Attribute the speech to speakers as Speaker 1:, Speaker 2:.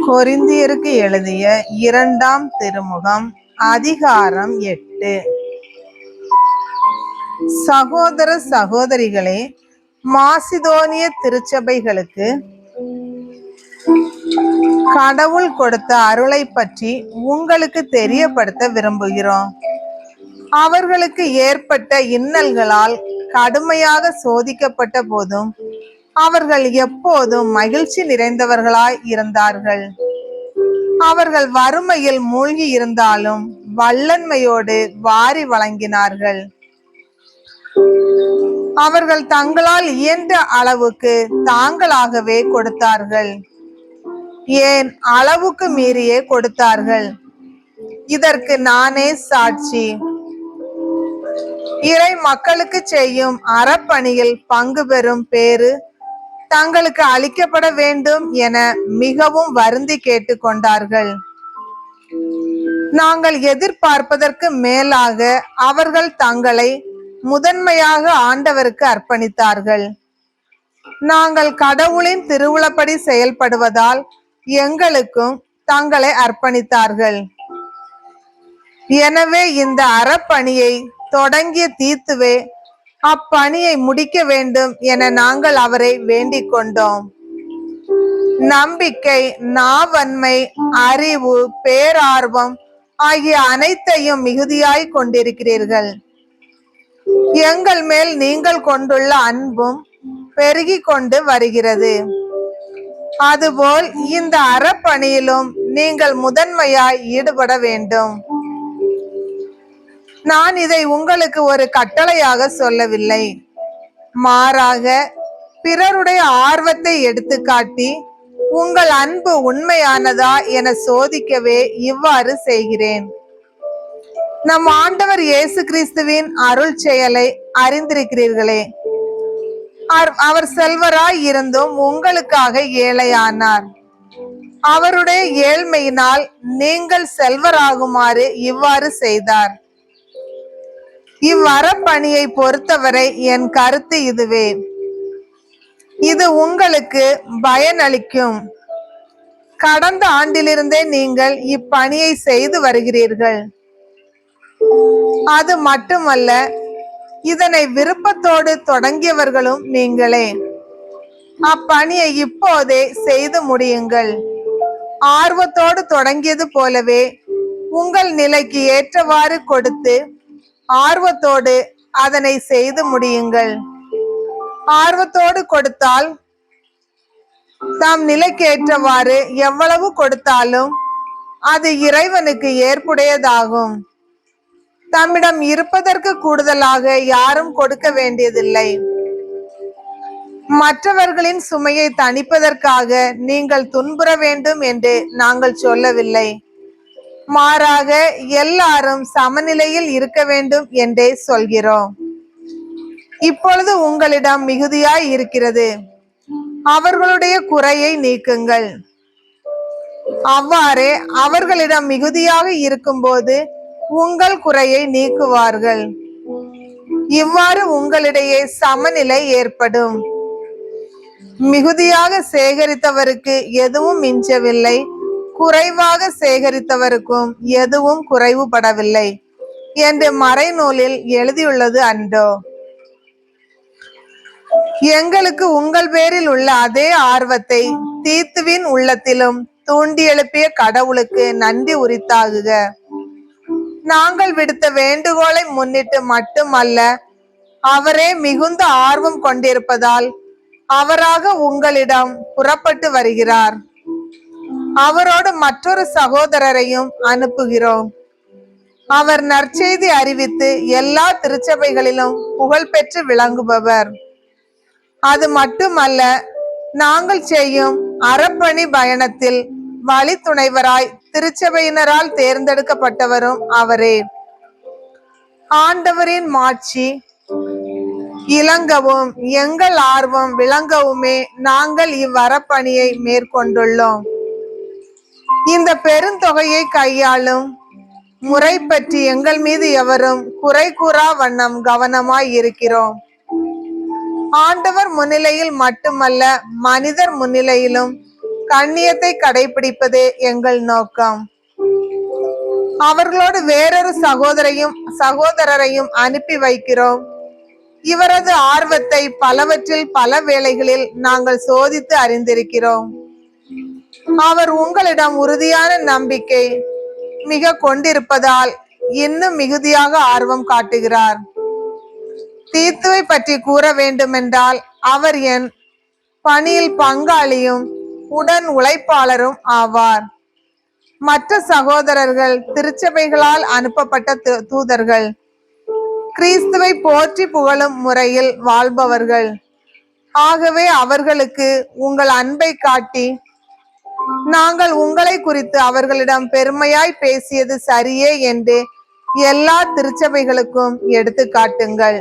Speaker 1: கொரிந்தியருக்கு எழுதிய 2ஆம் திருமுகம் அதிகாரம் 8. சகோதர சகோதரிகளே, மாசிதோனிய திருச்சபைகளுக்கு கடவுள் கொடுத்த அருளை பற்றி உங்களுக்கு தெரியப்படுத்த விரும்புகிறோம். அவர்களுக்கு ஏற்பட்ட இன்னல்களால் கடுமையாக சோதிக்கப்பட்ட போதும் அவர்கள் எப்போதும் மகிழ்ச்சி நிறைந்தவர்களாய் இருந்தார்கள். அவர்கள் வறுமையில் மூழ்கி இருந்தாலும் வல்லன்மையோடு வாரி வழங்கினார்கள். அவர்கள் தங்களால் இயன்ற அளவுக்கு தாங்களாகவே கொடுத்தார்கள், ஏன் அளவுக்கு மீறியே கொடுத்தார்கள். இதற்கு நானே சாட்சி. இறை மக்களுக்கு செய்யும் அறப்பணியில் பங்கு பெறும் பேறு தங்களுக்கு அளிக்கப்பட வேண்டும் என மிகவும் வருந்தி கேட்டுக்கொண்டார்கள். நாங்கள் எதிர்பார்ப்பதற்கு மேலாக அவர்கள் தங்களை முதன்மையாக ஆண்டவருக்கு அர்ப்பணித்தார்கள். நாங்கள் கடவுளின் திருவுளப்படி செயல்படுவதால் எங்களுக்கும் தங்களை அர்ப்பணித்தார்கள். எனவே இந்த அறப்பணியை தொடங்கிய தீத்துவே அப்பணியை முடிக்க வேண்டும் என நாங்கள் அவரை வேண்டிக் கொண்டோம். நம்பிக்கை, நாவன்மை, அறிவு, பேரார்வம் ஆகிய அனைத்தையும் மிகுதியாய் கொண்டிருக்கிறீர்கள். எங்கள் மேல் நீங்கள் கொண்டுள்ள அன்பும் பெருகி கொண்டு வருகிறது. அதுபோல் இந்த அறப்பணியிலும் நீங்கள் முதன்மையாய் ஈடுபட வேண்டும். நான் இதை உங்களுக்கு ஒரு கட்டளையாக சொல்லவில்லை, மாறாக பிறருடைய ஆர்வத்தை எடுத்துக்காட்டி உங்கள் அன்பு உண்மையானதா என சோதிக்கவே இவ்வாறு செய்கிறேன். நம் ஆண்டவர் இயேசு கிறிஸ்துவின் அருள் செயலை அறிந்திருக்கிறீர்களே. அவர் செல்வராய் இருந்தும் உங்களுக்காக ஏழையானார். அவருடைய ஏழ்மையினால் நீங்கள் செல்வராகுமாறு இவ்வாறு செய்தார். இவ்வறப்பணியை பொறுத்தவரை என் கருத்து இதுவே. இது உங்களுக்கு பயனளிக்கும். கடந்த ஆண்டிலிருந்தே நீங்கள் இப்பணியை செய்து வருகிறீர்கள். அது மட்டுமல்ல, இதனை விருப்பத்தோடு தொடங்கியவர்களும் நீங்களே. அப்பணியை இப்போதே செய்து முடியுங்கள். ஆர்வத்தோடு தொடங்கியது போலவே உங்கள் நிலைக்கு ஏற்றவாறு கொடுத்து ஆர்வத்தோடு அதனை செய்து முடியுங்கள். ஆர்வத்தோடு கொடுத்தால் தாம் நிலைக்கு ஏற்றவாறு எவ்வளவு கொடுத்தாலும் அது இறைவனுக்கு ஏற்புடையதாகும். தம்மிடம் இருப்பதற்கு கூடுதலாக யாரும் கொடுக்க வேண்டியதில்லை. மற்றவர்களின் சுமையை தணிப்பதற்காக நீங்கள் துன்புற வேண்டும் என்று நாங்கள் சொல்லவில்லை. மாறாக எல்லாரும் சமநிலையில் இருக்க வேண்டும் என்றே சொல்கிறோம். இப்பொழுது உங்களிடம் மிகுதியாய் இருக்கிறது, அவர்களுடைய குறையை நீக்குங்கள். அவ்வாறே அவர்களிடம் மிகுதியாக இருக்கும்போது உங்கள் குறையை நீக்குவார்கள். இவ்வாறு உங்களிடையே சமநிலை ஏற்படும். மிகுதியாக சேகரித்தவருக்கு எதுவும் மிஞ்சவில்லை, குறைவாக சேகரித்தவருக்கும் எதுவும் குறைவுபடவில்லை என்று மறைநூலில் எழுதியுள்ளது அன்றோ? எங்களுக்கு உங்கள் பேரில் உள்ள அதே ஆர்வத்தை தீத்துவின் உள்ளத்திலும் தூண்டி எழுப்பிய கடவுளுக்கு நன்றி உரித்தாகுக. நாங்கள் விடுத்த வேண்டுகோளை முன்னிட்டு மட்டுமல்ல, அவரே மிகுந்த ஆர்வம் கொண்டிருப்பதால் அவராக உங்களிடம் புறப்பட்டு வருகிறார். அவரோடு மற்றொரு சகோதரரையும் அனுப்புகிறோம். அவர் நற்செய்தி அறிவித்து எல்லா திருச்சபைகளிலும் புகழ் பெற்று விளங்குபவர். அது மட்டுமல்ல, நாங்கள் செய்யும் அறப்பணி பயணத்தில் வழித்துணைவராய் திருச்சபையினரால் தேர்ந்தெடுக்கப்பட்டவரும் அவரே. ஆண்டவரின் மாட்சி இளங்கவும் எங்கள் ஆர்வம் விளங்கவுமே நாங்கள் இவ்வறப்பணியை மேற்கொண்டுள்ளோம். இந்த பெருந்தொகையை கையாளும் முறை பற்றி எங்கள் மீது எவரும் குறை கூறா வண்ணம் கவனமாய் இருக்கிறோம். ஆண்டவர் முன்னிலையில் மட்டுமல்ல, மனிதர் முன்னிலையிலும் கண்ணியத்தை கடைபிடிப்பதே எங்கள் நோக்கம். அவர்களோடு வேறொரு சகோதரரையும் அனுப்பி வைக்கிறோம். இவரது ஆர்வத்தை பலவற்றில் பல வேளைகளில் நாங்கள் சோதித்து அறிந்திருக்கிறோம். அவர் உங்களிடம் உறுதியான நம்பிக்கை மிக கொண்டிருப்பதால் இன்னும் மிகுதியாக ஆர்வம் காட்டுகிறார். தீத்துவை பற்றி கூற வேண்டுமென்றால் அவர் என் பணியில் பங்காளியும் உடன் உழைப்பாளரும் ஆவார். மற்ற சகோதரர்கள் திருச்சபைகளால் அனுப்பப்பட்ட தூதர்கள், கிறிஸ்துவை போற்றி புகழும் முறையில் வாழ்பவர்கள். ஆகவே அவர்களுக்கு உங்கள் அன்பை காட்டி நாங்கள் உங்களை குறித்து அவர்களிடம் பெருமையாய் பேசியது சரியே என்று எல்லா திருச்சபைகளுக்கும் எடுத்து காட்டுங்கள்.